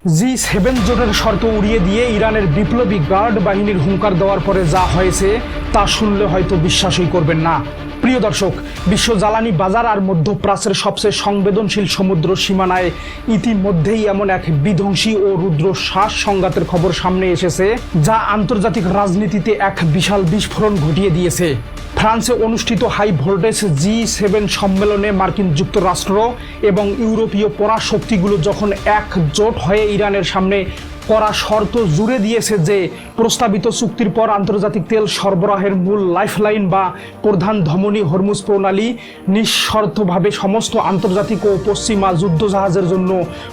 G7 জোটের শর্ত উড়িয়ে দিয়ে ইরানের বিপ্লবী গার্ড বাহিনীর হুঙ্কার দেওয়ার পরে যা হয়েছে তা শুনলে হয়তো বিশ্বাসই করবেন না। প্রিয় দর্শক, বিশ্ব জ্বালানি বাজার আর মধ্যপ্রাচ্যের সবচেয়ে সংবেদনশীল সমুদ্র সীমানায় ইতিমধ্যেই এমন এক বিধ্বংসী ও রুদ্র শ্বাস সংঘাতের খবর সামনে এসেছে যা আন্তর্জাতিক রাজনীতিতে এক বিশাল বিস্ফোরণ ঘটিয়ে দিয়েছে। ফ্রান্সে অনুষ্ঠিত হাই ভোল্টেজ G7 সম্মেলনে মার্কিন যুক্তরাষ্ট্র এবং ইউরোপীয় পরাশক্তিগুলো যখন একজোট হয়ে ইরানের সামনে কড়া শর্ত জুড়ে দিয়েছে যে প্রস্তাবিত চুক্তির পর আন্তর্জাতিক তেল সরবরাহের মূল লাইফলাইন বা প্রধান ধমনী হরমুজ প্রণালী নিঃশর্তভাবে সমস্ত আন্তর্জাতিক ও পশ্চিমা যুদ্ধজাহাজের জন্য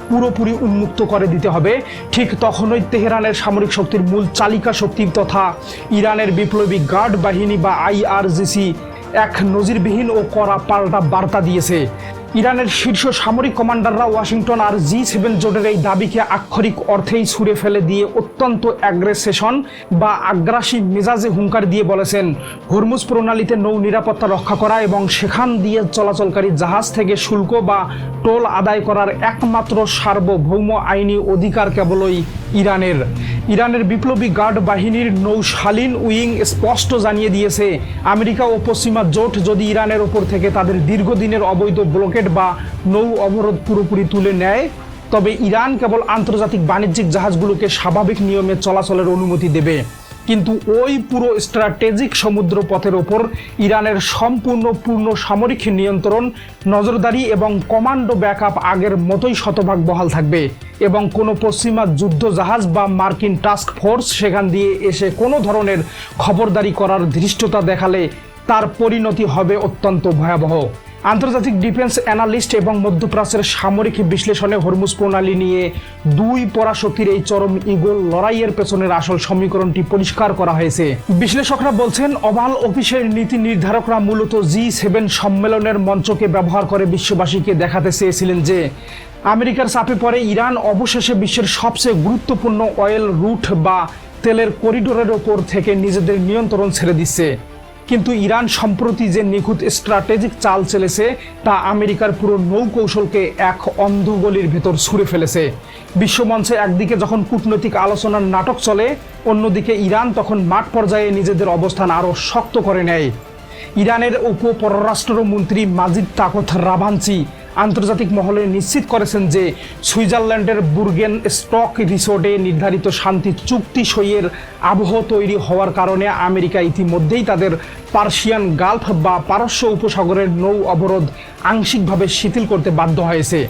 পুরোপুরি উন্মুক্ত করে দিতে হবে, ঠিক তখনই তেহরানের সামরিক শক্তির মূল চালিকা শক্তি তথা ইরানের বিপ্লবী গার্ড বাহিনী বা IRGC এক নজিরবিহীন ও কড়া পাল্টা বার্তা দিয়েছে। ইরানের শীর্ষ সামরিক কমান্ডাররা ওয়াশিংটন আর G7 জোটের এই দাবিকে আক্ষরিক অর্থেই ছুঁড়ে ফেলে দিয়ে অত্যন্ত অ্যাগ্রেসেশন বা আগ্রাসী মেজাজে হুঙ্কার দিয়ে বলেছেন, হরমুজ প্রণালীতে নৌ নিরাপত্তা রক্ষা করা এবং সেখান দিয়ে চলাচলকারী জাহাজ থেকে শুল্ক বা টোল আদায় করার একমাত্র সার্বভৌম আইনি অধিকার কেবলই ইরানের বিপ্লবী গার্ড বাহিনীর নৌশালীন উইং স্পষ্ট জানিয়ে দিয়েছে, আমেরিকা ও পশ্চিমা জোট যদি ইরানের ওপর থেকে তাদের দীর্ঘদিনের অবৈধ ব্লকেড বা নৌ অবরোধ পুরোপুরি তুলে নেয় তবে ইরান কেবল আন্তর্জাতিক বাণিজ্যিক জাহাজগুলোকে স্বাভাবিক নিয়মে চলাচলের অনুমতি দেবে, কিন্তু ওই পুরো স্ট্র্যাটেজিক সমুদ্র পথের ওপর ইরানের পূর্ণ সামরিক নিয়ন্ত্রণ, নজরদারি এবং কমান্ডো ব্যাকআপ আগের মতোই শতভাগ বহাল থাকবে এবং কোনো পশ্চিমা যুদ্ধ জাহাজ বা মার্কিন টাস্ক ফোর্স সেখান দিয়ে এসে কোনো ধরনের খবরদারি করার ধৃষ্টতা দেখালে তার পরিণতি হবে অত্যন্ত ভয়াবহ। আন্তর্জাতিক ডিফেন্স অ্যানালিস্ট এবং মধ্যপ্রাচ্যের সামরিক বিশ্লেষণে হরমুজ প্রণালী নিয়ে দুই পরাশক্তির এই চরম ইগল লড়াইয়ের পেছনের আসল সমীকরণটি পরিষ্কার করা হয়েছে। বিশ্লেষকরা বলছেন, ওভাল অফিসের নীতি নির্ধারকরা মূলত G7 সম্মেলনের মঞ্চকে ব্যবহার করে বিশ্ববাসীকে দেখাতে চেয়েছিলেন যে আমেরিকার চাপে পড়ে ইরান অবশেষে বিশ্বের সবচেয়ে গুরুত্বপূর্ণ অয়েল রুট বা তেলের করিডোরের ওপর থেকে নিজেদের নিয়ন্ত্রণ ছেড়ে দিচ্ছে। কিন্তু ইরান সম্প্রতি যে নিখুঁত স্ট্র্যাটেজিক চাল চলেছে তা আমেরিকার পুরো নৌকৌশলকে এক অন্ধগলির ভেতর ছুঁড়ে ফেলেছে। বিশ্বমঞ্চে একদিকে যখন কূটনৈতিক আলোচনার নাটক চলে, অন্যদিকে ইরান তখন মাঠ পর্যায়ে নিজেদের অবস্থান আরও শক্ত করে নেয়। ইরানের উপপররাষ্ট্রমন্ত্রী মাজিদ তাকত রাভাঞ্চি আন্তর্জাতিক মহলে নিশ্চিত করেছেন যে সুইজারল্যান্ডের বুর্গেন স্টক রিসোর্টে নির্ধারিত শান্তি চুক্তি সইয়ের আবহ তৈরি হওয়ার কারণে আমেরিকা ইতিমধ্যেই তাদের পার্সিয়ান গালফ বা পারস্য উপসাগরের নৌ অবরোধ আংশিকভাবে শিথিল করতে বাধ্য হয়েছে।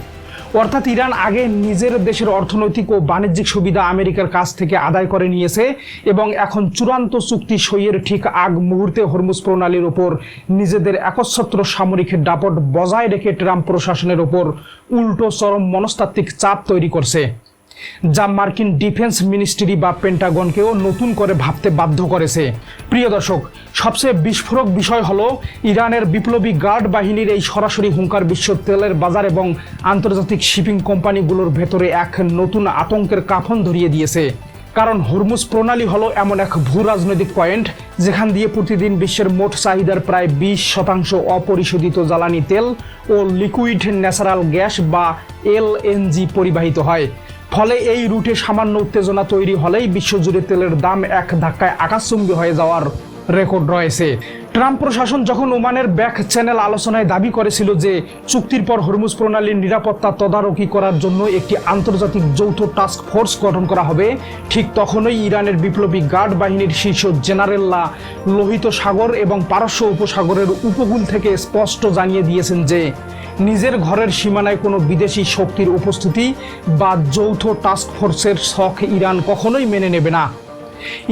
অর্থাৎ ইরান আগে নিজের দেশের অর্থনৈতিক ও বাণিজ্যিক সুবিধা আমেরিকার কাছ থেকে আদায় করে নিয়েছে এবং এখন চূড়ান্ত চুক্তি সইয়ের ঠিক আগ মুহূর্তে হরমুজ প্রণালীর ওপর নিজেদের একচ্ছত্র সামরিক দাপট বজায় রেখে ট্রাম্প প্রশাসনের ওপর উল্টো চরম মনস্তাত্ত্বিক চাপ তৈরি করছে, যা মার্কিন ডিফেন্স মিনিস্ট্রি বা পেন্টাগনকেও নতুন করে ভাবতে বাধ্য করেছে। প্রিয় দর্শক, সবচেয়ে বিস্ফোরক বিষয় হলো ইরানের বিপ্লবী গার্ড বাহিনীর এই সরাসরি হুঙ্কার বিশ্ব তেলের বাজার এবং আন্তর্জাতিক শিপিং কোম্পানিগুলোর ভেতরে এক নতুন আতঙ্কের কাফন ধরিয়ে দিয়েছে। কারণ হরমুজ প্রণালী হলো এমন এক ভূ রাজনৈতিক পয়েন্ট যেখান দিয়ে প্রতিদিন বিশ্বের মোট চাহিদার প্রায় 20% অপরিশোধিত জ্বালানি তেল ও লিকুইড ন্যাচারাল গ্যাস বা LNG পরিবাহিত হয়। ফলে এই রুটে সামান্য উত্তেজনা তৈরি হলেই বিশ্বজুড়ে তেলের দাম এক ধাক্কায় আকাশচুম্বী হয়ে যাওয়ার রেকর্ড রয়েছে। ট্রাম্প প্রশাসন যখন ওমানের ব্যাক চ্যানেল আলোচনায় দাবি করেছিল যে চুক্তির পর হরমুজ প্রণালীর নিরাপত্তা তদারকি করার জন্য একটি আন্তর্জাতিক যৌথ টাস্ক ফোর্স গঠন করা হবে, ঠিক তখনই ইরানের বিপ্লবী গার্ড বাহিনীর শীর্ষ জেনারেলরা লোহিত সাগর এবং পারস্য উপসাগরের উপকূল থেকে স্পষ্ট জানিয়ে দিয়েছেন যে নিজের ঘরের সীমানায় কোনো বিদেশি শক্তির উপস্থিতি বা যৌথ টাস্ক ফোর্সের শখ ইরান কখনোই মেনে নেবে না।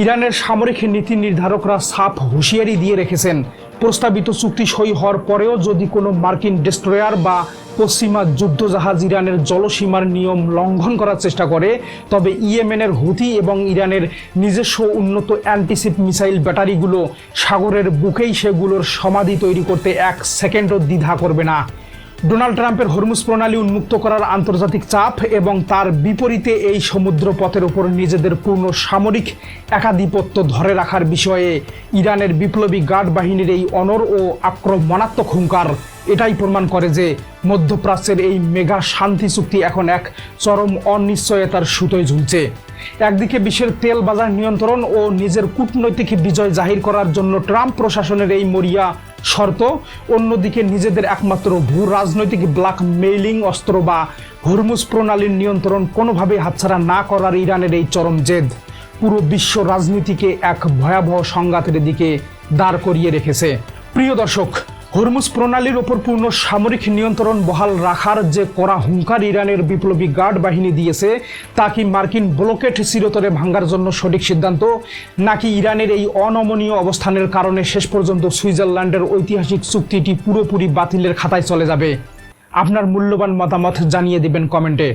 ইরানের সামরিক নীতি নির্ধারকরা সাফ হুঁশিয়ারি দিয়ে রেখেছেন, প্রস্তাবিত চুক্তি সই হওয়ার পরেও যদি কোনো মার্কিন ডেস্ট্রয়ার বা পশ্চিমা যুদ্ধজাহাজ ইরানের জলসীমার নিয়ম লঙ্ঘন করার চেষ্টা করে তবে ইয়েমেনের হুথি এবং ইরানের নিজস্ব উন্নত অ্যান্টিশিপ মিসাইল ব্যাটারিগুলো সাগরের বুকেই সেগুলোর সমাধি তৈরি করতে এক সেকেন্ডও দ্বিধা করবে না। ডোনাল্ড ট্রাম্পের হরমুজ প্রণালী উন্মুক্ত করার আন্তর্জাতিক চাপ এবং তার বিপরীতে এই সমুদ্র পথের উপর নিজেদের পূর্ণ সামরিক একাধিপত্য ধরে রাখার বিষয়ে ইরানের বিপ্লবী গার্ড বাহিনীর এই অনড় ও আক্রমণাত্মক হুঙ্কার এটাই প্রমাণ করে যে মধ্যপ্রাচ্যের এই মেগা শান্তি চুক্তি এখন এক চরম অনিশ্চয়তার সুতোয় ঝুলছে। একদিকে বিশ্বের তেল বাজার নিয়ন্ত্রণ ও নিজের কূটনৈতিক বিজয় জাহির করার জন্য ট্রাম্প প্রশাসনের এই মরিয়া শর্ত, অন্যদিকে নিজেদের একমাত্র ভূ রাজনৈতিক ব্ল্যাকমেইলিং অস্ত্র বা হরমুজ প্রণালীর নিয়ন্ত্রণ কোনোভাবে হাতছাড়া না করার ইরানের এই চরম জেদ পুরো বিশ্ব রাজনীতিকে এক ভয়াবহ সংঘাতের দিকে দাঁড় করিয়ে রেখেছে। প্রিয় দর্শক, হরমুজ প্রণালীর ওপর পূর্ণ সামরিক নিয়ন্ত্রণ বহাল রাখার যে কড়া হুঙ্কার ইরানের বিপ্লবী গার্ড বাহিনী দিয়েছে, তা কি মার্কিন ব্লকেট চিরতরে ভাঙার জন্য সঠিক সিদ্ধান্ত, নাকি ইরানের এই অনমনীয় অবস্থানের কারণে শেষ পর্যন্ত সুইজারল্যান্ডের ঐতিহাসিক চুক্তিটি পুরোপুরি বাতিলের খাতায় চলে যাবে? আপনার মূল্যবান মতামত জানিয়ে দিবেন কমেন্টে।